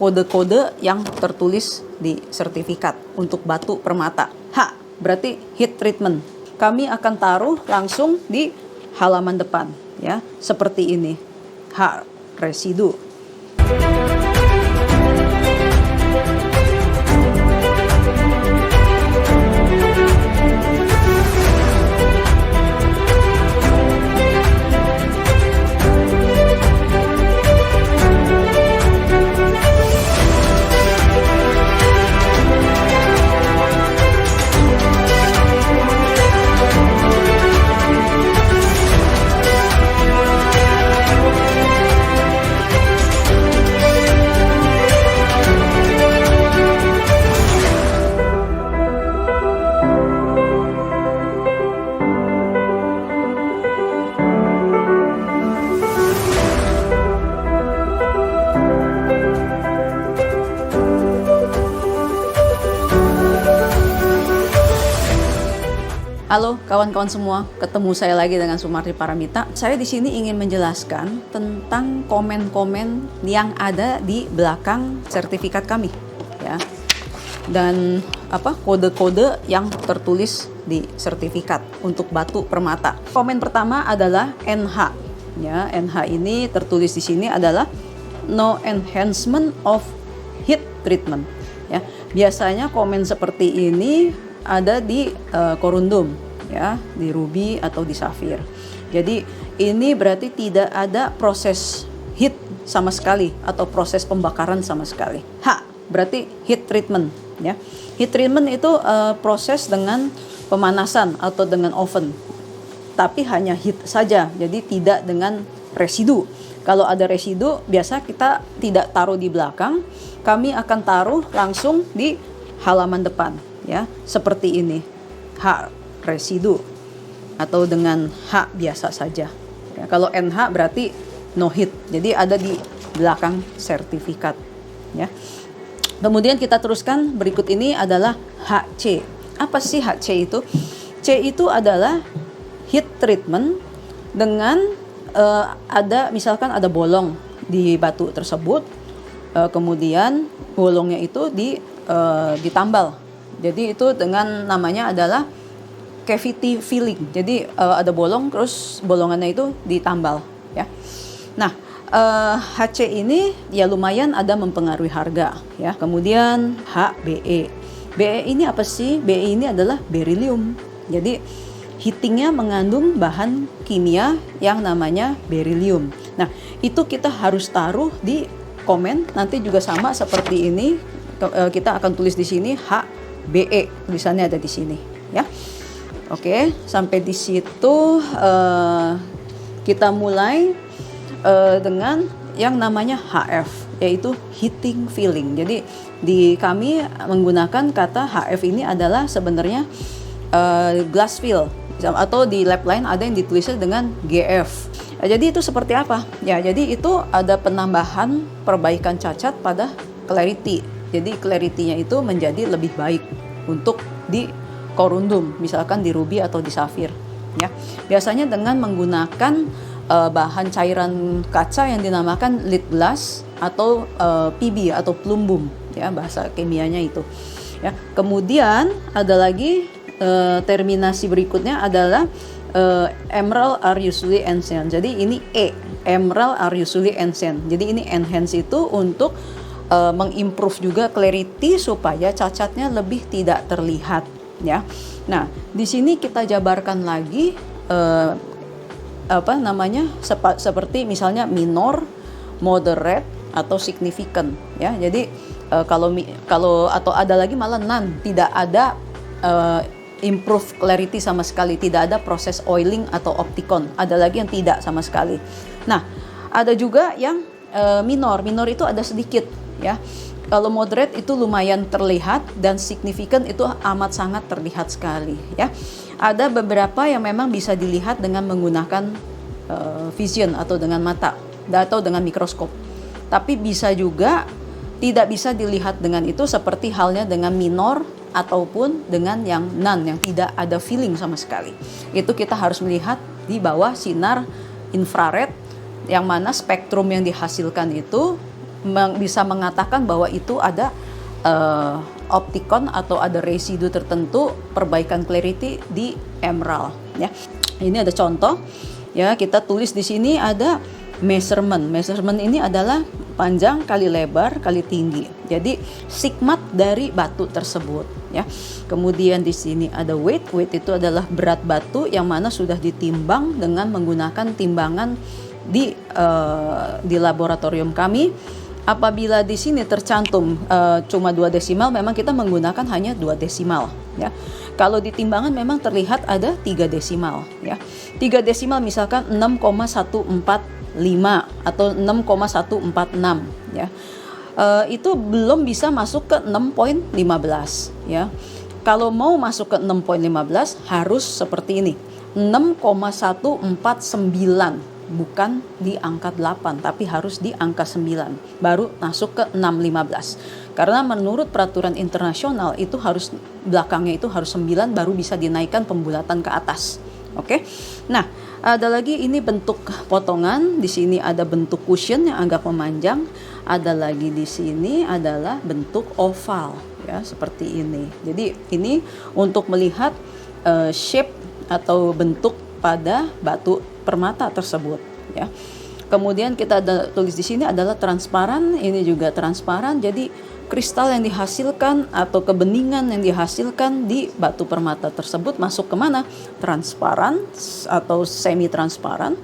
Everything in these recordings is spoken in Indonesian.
kode-kode yang tertulis di sertifikat untuk batu permata. H berarti heat treatment. Kami akan taruh langsung di halaman depan, ya, seperti ini. H residu. Halo kawan-kawan semua, ketemu saya lagi dengan Sumarti Paramita. Saya di sini ingin menjelaskan tentang komen-komen yang ada di belakang sertifikat kami, ya. Dan kode-kode yang tertulis di sertifikat untuk batu permata. Komen pertama adalah NH, ya. NH ini tertulis di sini adalah no enhancement of heat treatment, ya. Biasanya komen seperti ini ada di korundum, ya, di ruby atau di safir. Jadi ini berarti tidak ada proses heat sama sekali atau proses pembakaran sama sekali. H berarti heat treatment, ya. Heat treatment itu proses dengan pemanasan atau dengan oven, tapi hanya heat saja, jadi tidak dengan residu. Kalau ada residu biasa kita tidak taruh di belakang, kami akan taruh langsung di halaman depan, ya, seperti ini. H residu atau dengan H biasa saja, ya. Kalau NH berarti no heat, jadi ada di belakang sertifikat, ya. Kemudian kita teruskan, berikut ini adalah HC. Apa sih HC itu? C itu adalah heat treatment dengan misalkan ada bolong di batu tersebut, kemudian bolongnya itu ditambal. Jadi itu dengan namanya adalah cavity filling. Jadi ada bolong, terus bolongannya itu ditambal, ya. Nah, HC ini ya lumayan ada mempengaruhi harga, ya. Kemudian HBE. BE ini apa sih? BE ini adalah beryllium. Jadi heatingnya mengandung bahan kimia yang namanya beryllium. Nah, itu kita harus taruh di komen. Nanti juga sama seperti ini. Kita akan tulis di sini HBE, tulisannya ada di sini, ya. Oke, sampai di situ kita mulai dengan yang namanya HF, yaitu heating filling. Jadi di kami menggunakan kata HF ini adalah sebenarnya glass fill, atau di lab lain ada yang ditulisnya dengan GF. Jadi itu seperti apa? Ya, jadi itu ada penambahan perbaikan cacat pada clarity. Jadi clarity-nya itu menjadi lebih baik untuk di korundum, misalkan di ruby atau di safir, ya. Biasanya dengan menggunakan bahan cairan kaca yang dinamakan lead glass atau PB atau plumbum, ya, bahasa kimianya itu, ya. Kemudian ada lagi terminasi berikutnya adalah emerald are usually enhanced. Jadi ini emerald are usually enhanced. Jadi ini enhance itu untuk mengimprove juga clarity supaya cacatnya lebih tidak terlihat, ya. Nah, di sini kita jabarkan lagi seperti misalnya minor, moderate atau significant, ya. Jadi kalau atau ada lagi malah none, tidak ada improve clarity sama sekali, tidak ada proses oiling atau opticon, ada lagi yang tidak sama sekali. Nah, ada juga yang minor itu ada sedikit, ya. Kalau moderate itu lumayan terlihat dan significant itu amat sangat terlihat sekali, ya. Ada beberapa yang memang bisa dilihat dengan menggunakan vision atau dengan mata atau dengan mikroskop. Tapi bisa juga tidak bisa dilihat dengan itu, seperti halnya dengan minor ataupun dengan yang none, yang tidak ada feeling sama sekali. Itu kita harus melihat di bawah sinar infrared, yang mana spektrum yang dihasilkan itu bisa mengatakan bahwa itu ada opticon atau ada residu tertentu perbaikan clarity di emerald ya. Ini ada contoh ya, kita tulis di sini ada measurement. Measurement ini adalah panjang kali lebar kali tinggi. Jadi sigmat dari batu tersebut ya. Kemudian di sini ada weight. Weight itu adalah berat batu yang mana sudah ditimbang dengan menggunakan timbangan di laboratorium kami. Apabila di sini tercantum cuma 2 desimal, memang kita menggunakan hanya 2 desimal ya. Kalau di timbangan memang terlihat ada 3 desimal ya. 3 desimal misalkan 6,145 atau 6,146 ya. Itu belum bisa masuk ke 6.15 ya. Kalau mau masuk ke 6.15 harus seperti ini, 6,149, bukan di angka 8 tapi harus di angka 9 baru masuk ke 6.15. Karena menurut peraturan internasional itu harus belakangnya itu harus 9 baru bisa dinaikkan pembulatan ke atas. Oke. Nah, ada lagi ini bentuk potongan. Di sini ada bentuk cushion yang agak memanjang. Ada lagi di sini adalah bentuk oval ya, seperti ini. Jadi ini untuk melihat shape atau bentuk pada batu permata tersebut ya. Kemudian kita ada tulis di sini adalah transparan. Ini juga transparan. Jadi kristal yang dihasilkan atau kebeningan yang dihasilkan di batu permata tersebut masuk kemana? Transparan atau semi transparan,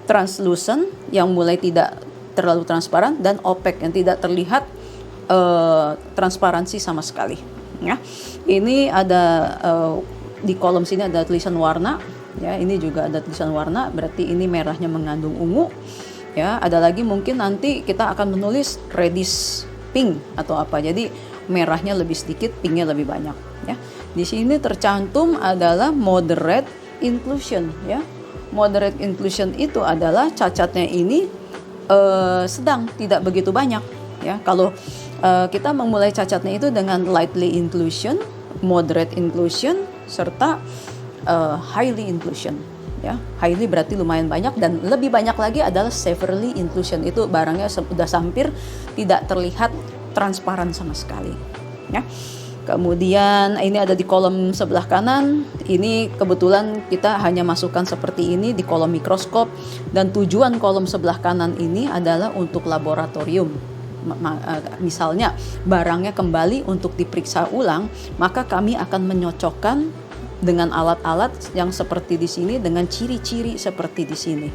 translucent yang mulai tidak terlalu transparan, dan opaque yang tidak terlihat transparansi sama sekali ya. Ini ada di kolom sini ada tulisan warna ya. Ini juga ada tulisan warna, berarti ini merahnya mengandung ungu ya. Ada lagi mungkin nanti kita akan menulis reddish pink atau apa, jadi merahnya lebih sedikit, pinknya lebih banyak ya. Di sini tercantum adalah moderate inclusion ya. Moderate inclusion itu adalah cacatnya ini sedang, tidak begitu banyak ya. Kalau kita memulai cacatnya itu dengan lightly inclusion, moderate inclusion, serta highly inclusion ya. Highly berarti lumayan banyak, dan lebih banyak lagi adalah severely inclusion. Itu barangnya sudah hampir tidak terlihat transparan sama sekali ya. Kemudian ini ada di kolom sebelah kanan. Ini kebetulan kita hanya masukkan seperti ini di kolom mikroskop, dan tujuan kolom sebelah kanan ini adalah untuk laboratorium. Misalnya barangnya kembali untuk diperiksa ulang, maka kami akan menyocokkan dengan alat-alat yang seperti di sini dengan ciri-ciri seperti di sini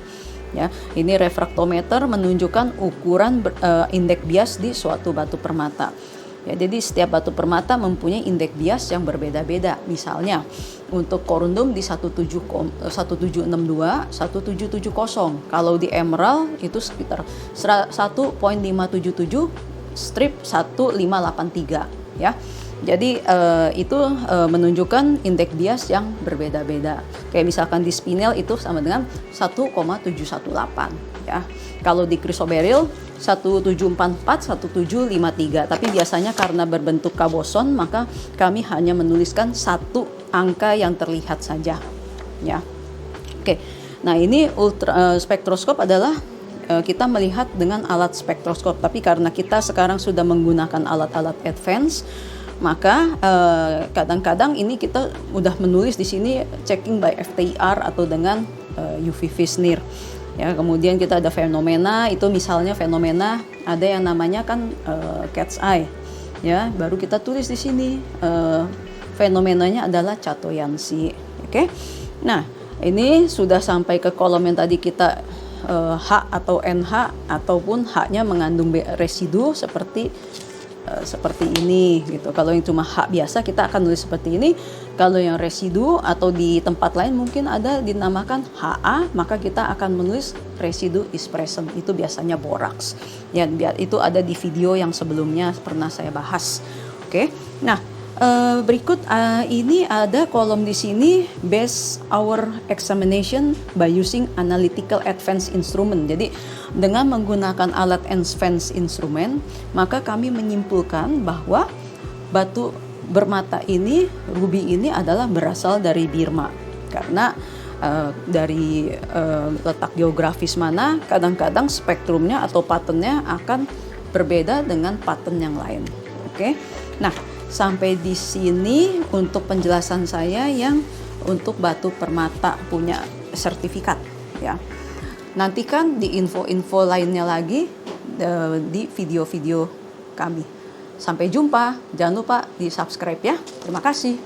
ya. Ini refraktometer menunjukkan ukuran indeks bias di suatu batu permata ya. Jadi setiap batu permata mempunyai indeks bias yang berbeda-beda. Misalnya untuk korundum di 1762, 1770. Kalau di emerald itu sekitar 1.577 strip 1583 ya. Jadi itu menunjukkan indeks bias yang berbeda-beda. Kayak misalkan di spinel itu sama dengan 1,718 ya. Kalau di chrysoberyl 1744, 1753. Tapi biasanya karena berbentuk kaboson, maka kami hanya menuliskan satu angka yang terlihat saja ya. Oke. Nah, ini spektroskop adalah kita melihat dengan alat spektroskop. Tapi karena kita sekarang sudah menggunakan alat-alat advance, maka kadang-kadang ini kita udah menulis di sini checking by FTIR atau dengan UV Visnir ya. Kemudian kita ada fenomena, itu misalnya fenomena ada yang namanya kan cat's eye ya. Baru kita tulis di sini fenomenanya adalah Chatoyansi. Oke. Nah, ini sudah sampai ke kolom yang tadi kita H atau NH, ataupun H-nya mengandung residu seperti ini gitu. Kalau yang cuma H biasa kita akan nulis seperti ini. Kalau yang residu atau di tempat lain mungkin ada dinamakan HA, maka kita akan menulis residu ispresem. Itu biasanya boraks. Ya, itu ada di video yang sebelumnya pernah saya bahas. Oke. Nah, berikut ini ada kolom di sini, base our examination by using analytical advanced instrument. Jadi dengan menggunakan alat advanced instrument, maka kami menyimpulkan bahwa batu bermata ini, ruby ini adalah berasal dari Burma. Karena dari letak geografis mana, kadang-kadang spektrumnya atau patternnya akan berbeda dengan pattern yang lain. Oke. Nah, sampai di sini untuk penjelasan saya yang untuk batu permata punya sertifikat ya. Nantikan di info-info lainnya lagi di video-video kami. Sampai jumpa, jangan lupa di subscribe ya. Terima kasih.